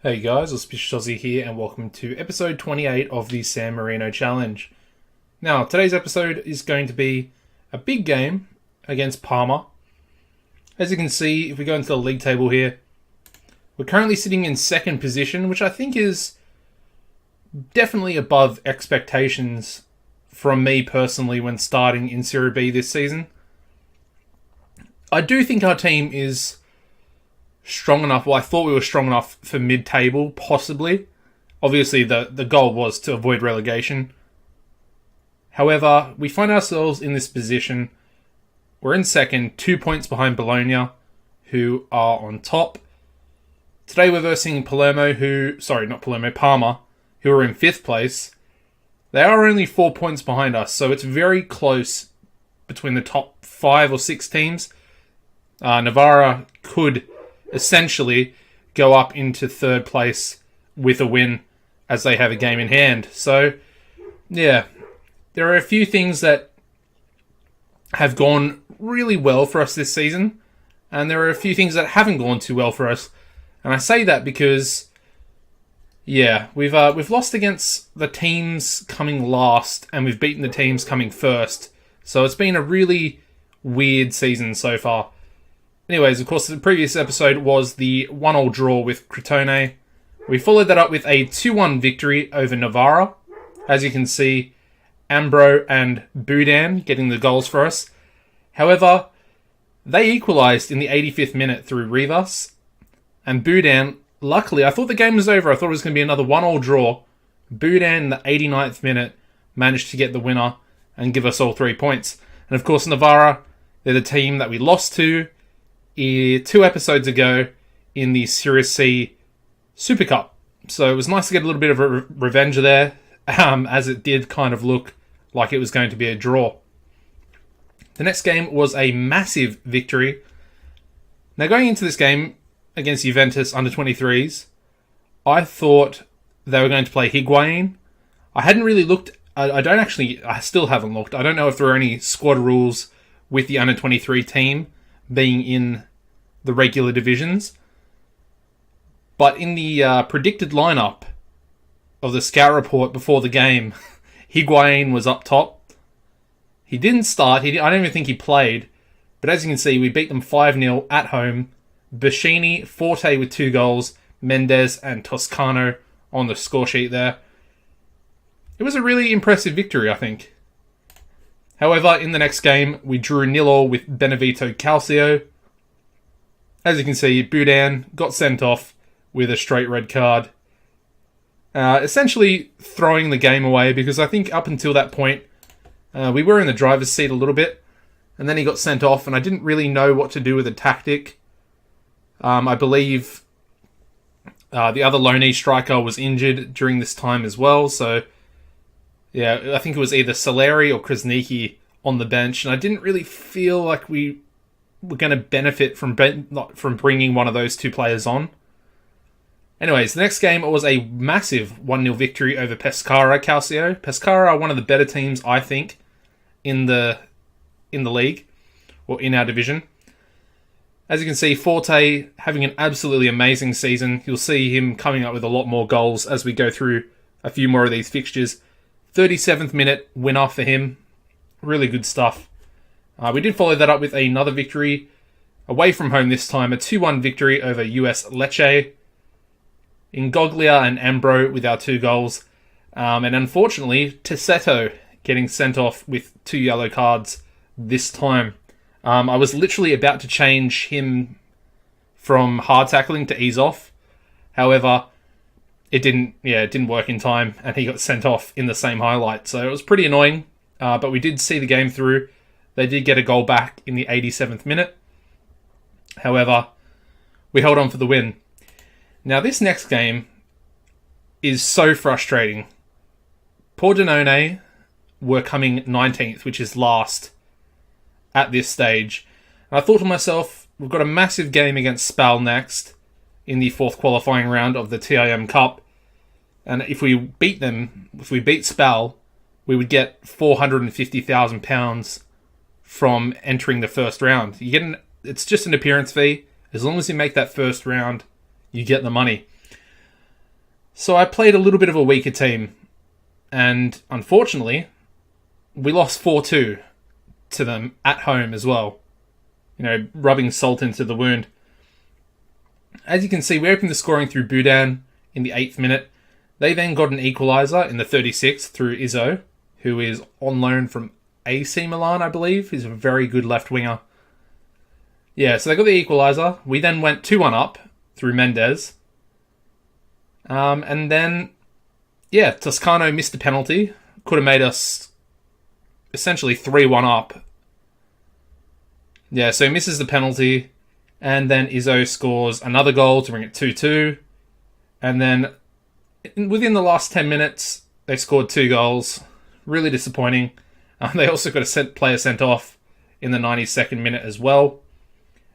Hey guys, AuspiciousAussie here, and welcome to episode 28 of the San Marino Challenge. Now, today's episode is going to be a big game against Parma. As you can see, if we go into the league table here, we're currently sitting in second position, which I think is definitely above expectations from me personally when starting in Serie B this season. I do think our team is strong enough. Well, I thought we were strong enough for mid-table, possibly. Obviously, the goal was to avoid relegation. However, we find ourselves in this position. We're in second, 2 points behind Bologna, who are on top. Today we're versing Parma, who are in fifth place. They are only 4 points behind us, so it's very close between the top 5 or 6 teams. Navarra could essentially go up into third place with a win as they have a game in hand. So, yeah, there are a few things that have gone really well for us this season, and there are a few things that haven't gone too well for us. And I say that because, yeah, we've lost against the teams coming last, and we've beaten the teams coming first. So it's been a really weird season so far. Anyways, of course, the previous episode was the 1-1 draw with Crotone. We followed that up with a 2-1 victory over Navarra. As you can see, Ambro and Boudin getting the goals for us. However, they equalised in the 85th minute through Rivas. And Boudin, luckily, I thought the game was over. I thought it was going to be another 1-1 draw. Boudin, in the 89th minute, managed to get the winner and give us all 3 points. And of course, Navarra, they're the team that we lost to 2 episodes ago in the Serie C Super Cup. So it was nice to get a little bit of revenge there, as it did kind of look like it was going to be a draw. The next game was a massive victory. Now, going into this game against Juventus under 23s, I thought they were going to play Higuain. I hadn't really looked. I still haven't looked. I don't know if there are any squad rules with the under 23 team being in the regular divisions. But in the predicted lineup of the scout report before the game, Higuain was up top. He didn't start. I don't even think he played. But as you can see, we beat them 5-0 at home. Bashini, Forte with 2 goals, Mendes and Toscano on the score sheet there. It was a really impressive victory, I think. However, in the next game, we drew 0-0 with Benevento Calcio. As you can see, Boudin got sent off with a straight red card. Essentially throwing the game away, because I think up until that point, we were in the driver's seat a little bit. And then he got sent off, and I didn't really know what to do with the tactic. I believe the other loanee striker was injured during this time as well, so yeah, I think it was either Soleri or Krasniki on the bench, and I didn't really feel like we were going to benefit from bringing one of those 2 players on. Anyways, the next game was a massive 1-0 victory over Pescara Calcio. Pescara are one of the better teams, I think, in the league, or in our division. As you can see, Forte having an absolutely amazing season. You'll see him coming up with a lot more goals as we go through a few more of these fixtures. 37th minute winner for him. Really good stuff. We did follow that up with another victory away from home this time. A 2-1 victory over US Lecce. Ingoglia and Ambro with our 2 goals. And unfortunately, Tessetto getting sent off with 2 yellow cards this time. I was literally about to change him from hard tackling to ease off. However, it didn't work in time, and he got sent off in the same highlight. So it was pretty annoying, but we did see the game through. They did get a goal back in the 87th minute. However, we held on for the win. Now, this next game is so frustrating. Pordenone were coming 19th, which is last at this stage. And I thought to myself, we've got a massive game against Spal next in the 4th qualifying round of the TIM Cup. And if we beat Spal, we would get £450,000 from entering the first round. It's just an appearance fee. As long as you make that first round, you get the money. So I played a little bit of a weaker team, and unfortunately, we lost 4-2 to them at home as well. Rubbing salt into the wound. As you can see, we opened the scoring through Boudin in the 8th minute. They then got an equaliser in the 36th through Izzo, who is on loan from AC Milan, I believe. He's a very good left winger. Yeah, so they got the equaliser. We then went 2-1 up through Mendes. And then, Toscano missed the penalty. Could have made us essentially 3-1 up. Yeah, so he misses the penalty. And then Izzo scores another goal to bring it 2-2. And then within the last 10 minutes, they scored 2 goals. Really disappointing. They also got a player sent off in the 92nd minute as well.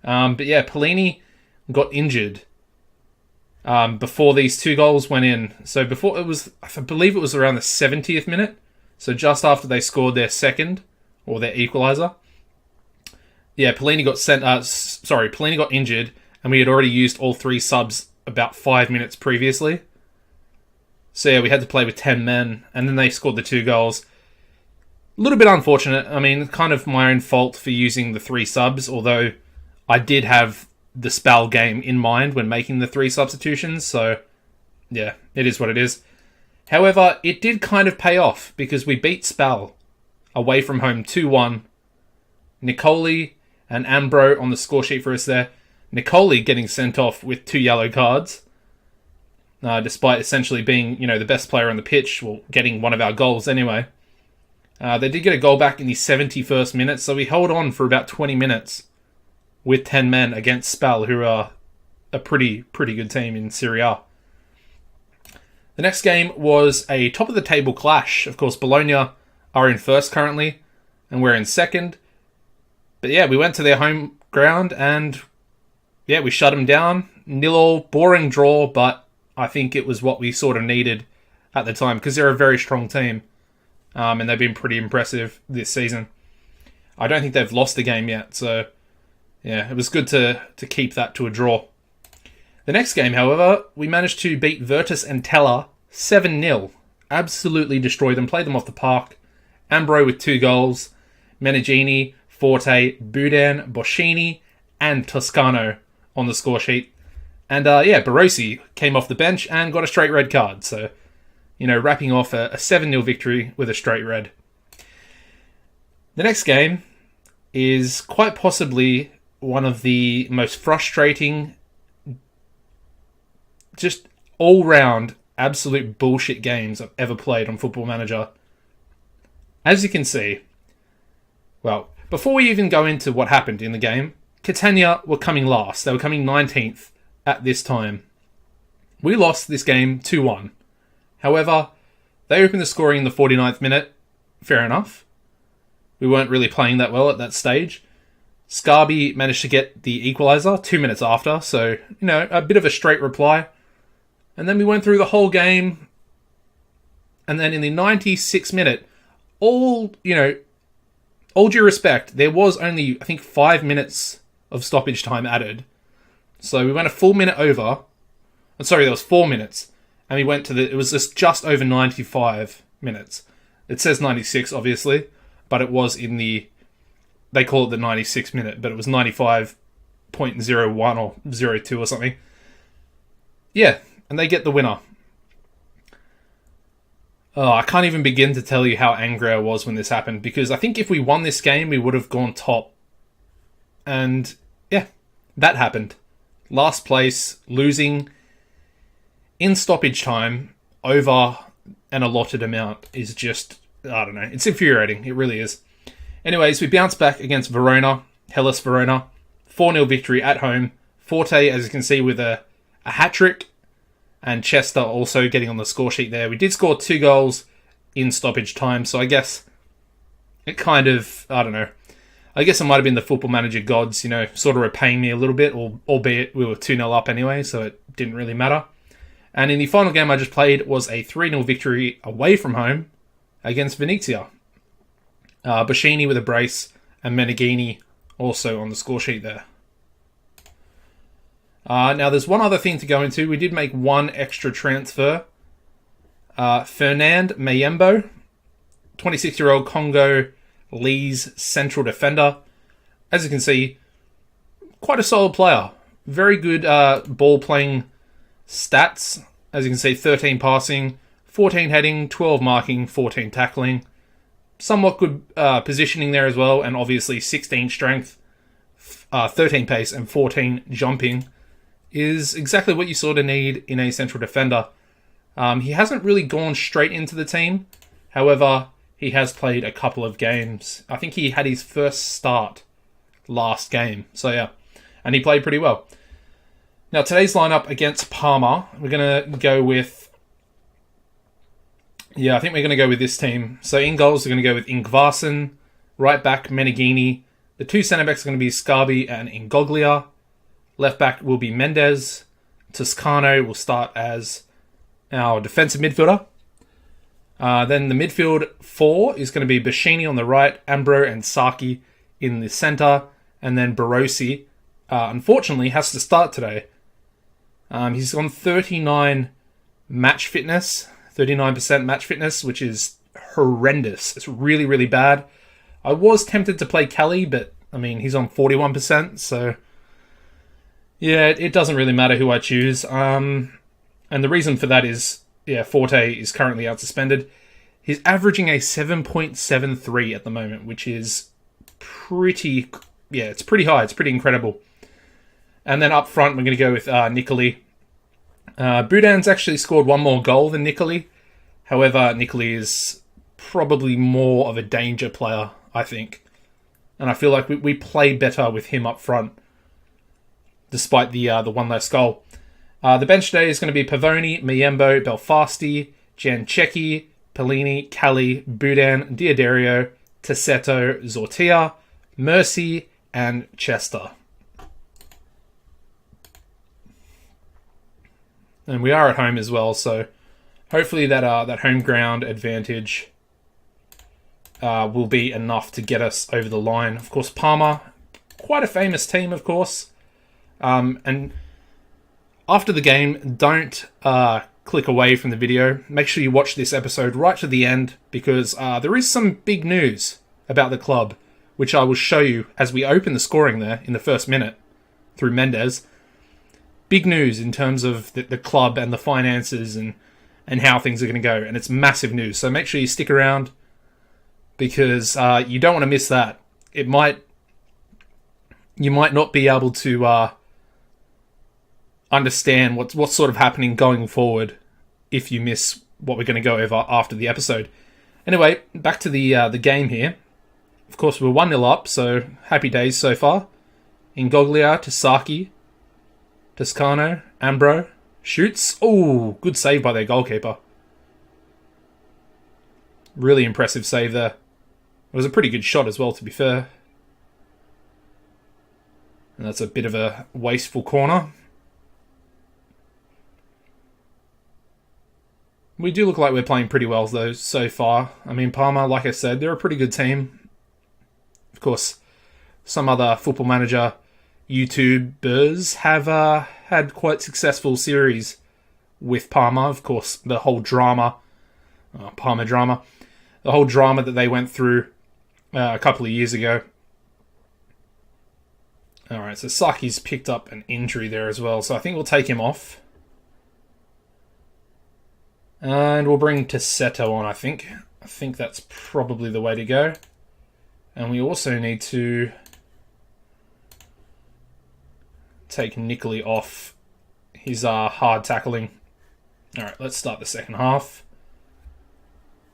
But yeah, Pellini got injured before these 2 goals went in. So before I believe it was around the 70th minute. So just after they scored their second, or their equaliser. Yeah, Pellini got injured, and we had already used all 3 subs about 5 minutes previously. So yeah, we had to play with 10 men, and then they scored the 2 goals. A little bit unfortunate. I mean, kind of my own fault for using the 3 subs, although I did have the Spal game in mind when making the 3 substitutions, so yeah, it is what it is. However, it did kind of pay off, because we beat Spal away from home 2-1. Nicoli and Ambro on the score sheet for us there. Nicoli getting sent off with 2 yellow cards, despite essentially being, the best player on the pitch, well, getting one of our goals anyway. They did get a goal back in the 71st minute, so we held on for about 20 minutes with 10 men against Spal, who are a pretty good team in Serie A. The next game was a top-of-the-table clash. Of course, Bologna are in first currently, and we're in second. But yeah, we went to their home ground, and yeah, we shut them down. 0-0, boring draw, but I think it was what we sort of needed at the time, because they're a very strong team, and they've been pretty impressive this season. I don't think they've lost a game yet, so yeah, it was good to keep that to a draw. The next game, however, we managed to beat Virtus and Tella 7-0. Absolutely destroyed them, played them off the park. Ambro with 2 goals, Meneghini, Forte, Boudin, Boscini, and Toscano on the score sheet. And Barossi came off the bench and got a straight red card. So, wrapping off a 7-0 victory with a straight red. The next game is quite possibly one of the most frustrating, just all-round absolute bullshit games I've ever played on Football Manager. As you can see, well, before we even go into what happened in the game, Catania were coming last. They were coming 19th at this time. We lost this game 2-1. However, they opened the scoring in the 49th minute. Fair enough. We weren't really playing that well at that stage. Scarby managed to get the equaliser 2 minutes after, so, a bit of a straight reply. And then we went through the whole game, and then in the 96th minute, all due respect, there was only, I think, 5 minutes of stoppage time added. So we went a full minute over. Sorry, there was 4 minutes. And we went to it was just over 95 minutes. It says 96, obviously, but it was they call it the 96th minute, but it was 95.01 or 02 or something. Yeah, and they get the winner. Oh, I can't even begin to tell you how angry I was when this happened, because I think if we won this game, we would have gone top. And yeah, that happened. Last place, losing in stoppage time over an allotted amount is just, I don't know, it's infuriating. It really is. Anyways, we bounced back against Verona, Hellas Verona. 4-0 victory at home. Forte, as you can see, with a hat-trick. And Chester also getting on the score sheet there. We did score 2 goals in stoppage time, so I guess it kind of, I don't know. I guess it might have been the Football Manager gods, sort of repaying me a little bit, albeit we were 2-0 up anyway, so it didn't really matter. And in the final game I just played was a 3-0 victory away from home against Venezia. Boscini with a brace and Meneghini also on the score sheet there. Now, there's one other thing to go into. We did make one extra transfer. Fernand Mayembo, 26-year-old Congo Lee's central defender. As you can see, quite a solid player. Very good ball-playing stats. As you can see, 13 passing, 14 heading, 12 marking, 14 tackling. Somewhat good positioning there as well, and obviously 16 strength, 13 pace, and 14 jumping is exactly what you sort of need in a central defender. He hasn't really gone straight into the team. However, he has played a couple of games. I think he had his first start last game. So yeah, and he played pretty well. Now, today's lineup against Parma, we're going to go with... Yeah, I think we're going to go with this team. So in goals, we're going to go with Ingvarsen. Right back, Meneghini. The two centre-backs are going to be Scarbi and Ingoglia. Left back will be Mendes. Toscano will start as our defensive midfielder. Then the midfield four is going to be Bashini on the right, Ambro and Saki in the centre, and then Barossi, unfortunately, has to start today. He's on 39% match fitness, which is horrendous. It's really, really bad. I was tempted to play Kelly, but, I mean, he's on 41%, so... Yeah, it doesn't really matter who I choose. And the reason for that is, yeah, Forte is currently out suspended. He's averaging a 7.73 at the moment, which is pretty... Yeah, it's pretty high. It's pretty incredible. And then up front, we're going to go with Nicoli. Boudin's actually scored one more goal than Nicoli. However, Nicoli is probably more of a danger player, I think. And I feel like we play better with him up front, despite the one less goal. The bench today is going to be Pavoni, Mayembo, Belfasti, Gianchecchi, Pellini, Calli, Boudin, Diodario, Tessetto, Zortia, Mercy, and Chester. And we are at home as well, so hopefully that home ground advantage will be enough to get us over the line. Of course, Parma, quite a famous team, of course. And after the game, don't click away from the video. Make sure you watch this episode right to the end, because there is some big news about the club, which I will show you as we open the scoring there in the first minute through Mendes. Big news in terms of the club and the finances and how things are going to go. And it's massive news. So make sure you stick around, because you don't want to miss that. You might not be able to understand what's sort of happening going forward if you miss what we're going to go over after the episode. Anyway, back to the game here. Of course, we're 1-0 up, so happy days so far. Ingoglia to Saki. Toscano, Ambro, shoots. Oh, good save by their goalkeeper. Really impressive save there. It was a pretty good shot as well, to be fair. And that's a bit of a wasteful corner. We do look like we're playing pretty well, though, so far. I mean, Parma, like I said, they're a pretty good team. Of course, some other Football Manager YouTubers have had quite successful series with Parma. Of course, the whole drama, Parma drama, the whole drama that they went through a couple of years ago. Alright, so Saki's picked up an injury there as well, so I think we'll take him off. And we'll bring Tessetto on, I think. I think that's probably the way to go. And we also need to take Nicoli off his hard tackling. Alright, let's start the second half.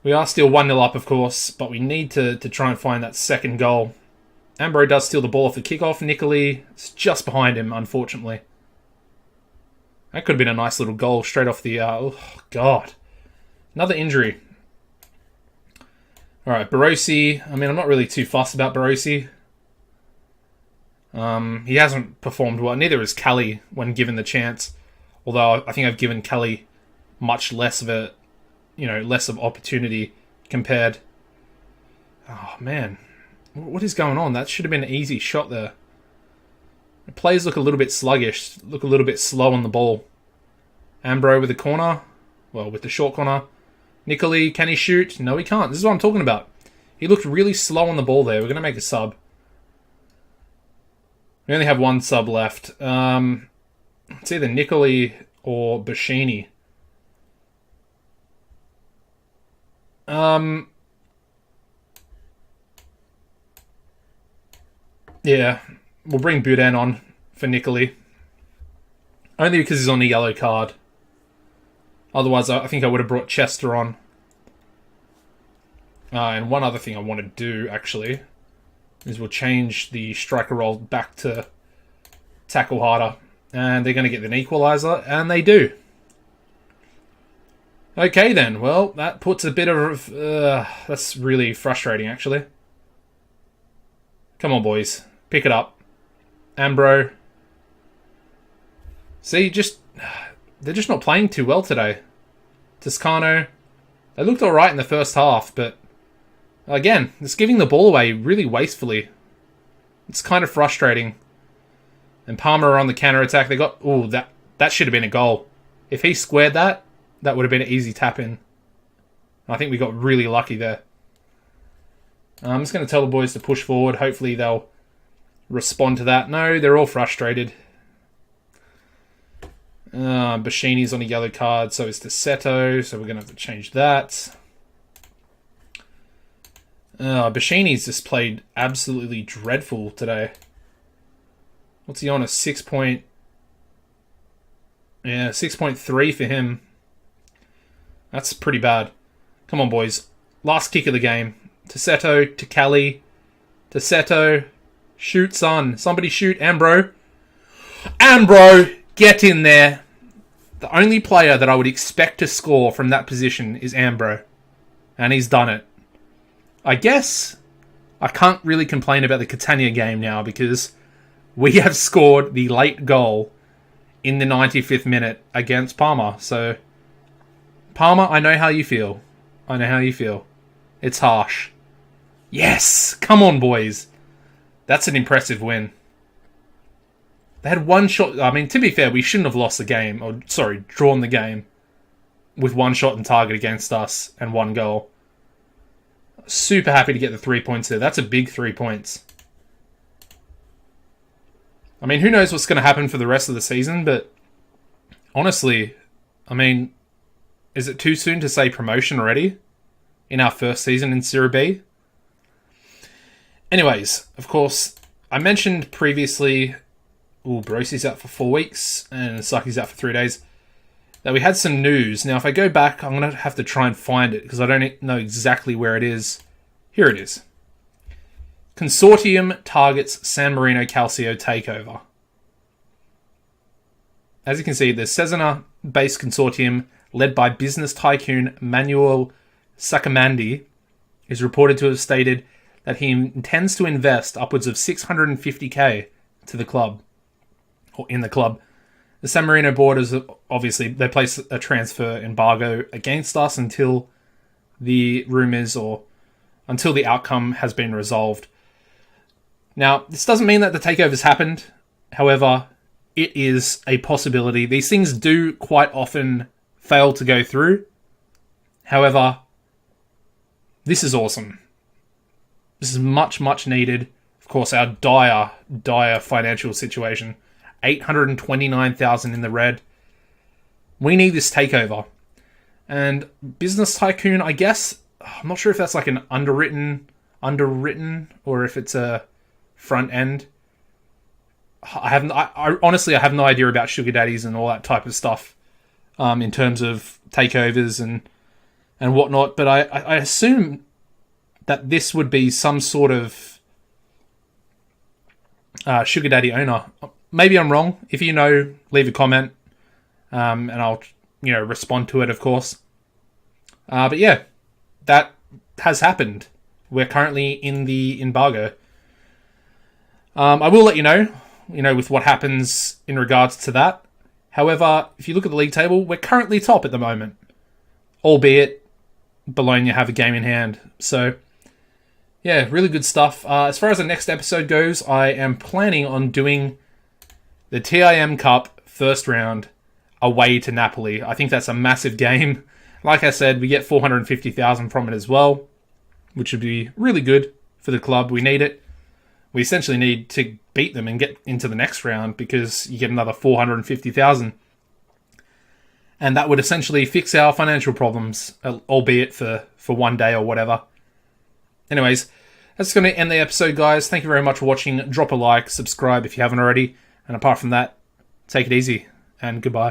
We are still 1-0 up, of course, but we need to try and find that second goal. Ambro does steal the ball off the kickoff. Nicoli is just behind him, unfortunately. That could have been a nice little goal straight off the... oh, God. Another injury. Alright, Barossi. I mean, I'm not really too fussed about Barossi. He hasn't performed well. Neither has Kelly when given the chance. Although I think I've given Kelly much less of a, less of opportunity compared. Oh man, what is going on? That should have been an easy shot there. players look a little bit sluggish, look a little bit slow on the ball. Ambro with the corner. Well, with the short corner. Nicoli, can he shoot? No, he can't. This is what I'm talking about. He looked really slow on the ball there. We're going to make a sub. We only have one sub left. It's either Nicoli or Bashini. Yeah, we'll bring Boudin on for Nicoli. Only because he's on a yellow card. Otherwise, I think I would have brought Chester on. And one other thing I want to do, actually, is we'll change the striker role back to tackle harder. And they're going to get an equaliser, and they do. Okay, then. Well, that puts a bit of... that's really frustrating, actually. Come on, boys. Pick it up. Ambro. See, they're just not playing too well today. Toscano. They looked alright in the first half, but... Again, it's giving the ball away really wastefully. It's kind of frustrating. And Parma are on the counter-attack. They got... Ooh, that should have been a goal. If he squared that, that would have been an easy tap-in. I think we got really lucky there. I'm just going to tell the boys to push forward. Hopefully they'll respond to that. No, they're all frustrated. Bashini's on a yellow card, so is Deseto, so we're going to have to change that. Bashini's just played absolutely dreadful today. What's he on? A 6.3 for him. That's pretty bad. Come on, boys. Last kick of the game. Deseto to Cali. Deseto. Shoot, son. Somebody shoot. Ambro. Ambro! Get in there. The only player that I would expect to score from that position is Ambro. And he's done it. I guess I can't really complain about the Catania game now because we have scored the late goal in the 95th minute against Parma. So, Parma, I know how you feel. I know how you feel. It's harsh. Yes! Come on, boys. That's an impressive win. They had one shot. I mean, to be fair, we shouldn't have lost the game. Or, sorry, drawn the game with one shot on target against us and one goal. Super happy to get the 3 points there. That's a big 3 points. I mean, who knows what's going to happen for the rest of the season, but honestly, I mean, is it too soon to say promotion already in our first season in Serie B? Anyways, of course, I mentioned previously, Brossi's out for 4 weeks and Saki's out for 3 days, that we had some news. Now, if I go back, I'm going to have to try and find it because I don't know exactly where it is. Here it is. Consortium targets San Marino Calcio takeover. As you can see, the Cesena-based consortium led by business tycoon Manuel Sacamandi is reported to have stated that he intends to invest upwards of $650K to the club, or in the club. The San Marino board is obviously, they place a transfer embargo against us until the rumours or until the outcome has been resolved. Now, this doesn't mean that the takeover's happened. However, it is a possibility. These things do quite often fail to go through. However, this is awesome. This is much, much needed. Of course, our dire financial situation. 829,000 in the red. We need this takeover. And Business Tycoon, I guess, I'm not sure if that's like an underwritten, or if it's a front end. I honestly have no idea about sugar daddies and all that type of stuff, in terms of takeovers and whatnot. But I assume that this would be some sort of sugar daddy owner. Maybe I'm wrong. If you know, leave a comment, and I'll respond to it, of course. But yeah, that has happened. We're currently in the embargo. I will let you know, with what happens in regards to that. However, if you look at the league table, we're currently top at the moment. Albeit, Bologna have a game in hand. So, yeah, really good stuff. As far as the next episode goes, I am planning on doing the TIM Cup first round away to Napoli. I think that's a massive game. Like I said, we get 450,000 from it as well, which would be really good for the club. We need it. We essentially need to beat them and get into the next round because you get another 450,000. And that would essentially fix our financial problems, albeit for one day or whatever. Anyways, that's going to end the episode, guys. Thank you very much for watching. Drop a like, subscribe if you haven't already. And apart from that, take it easy and goodbye.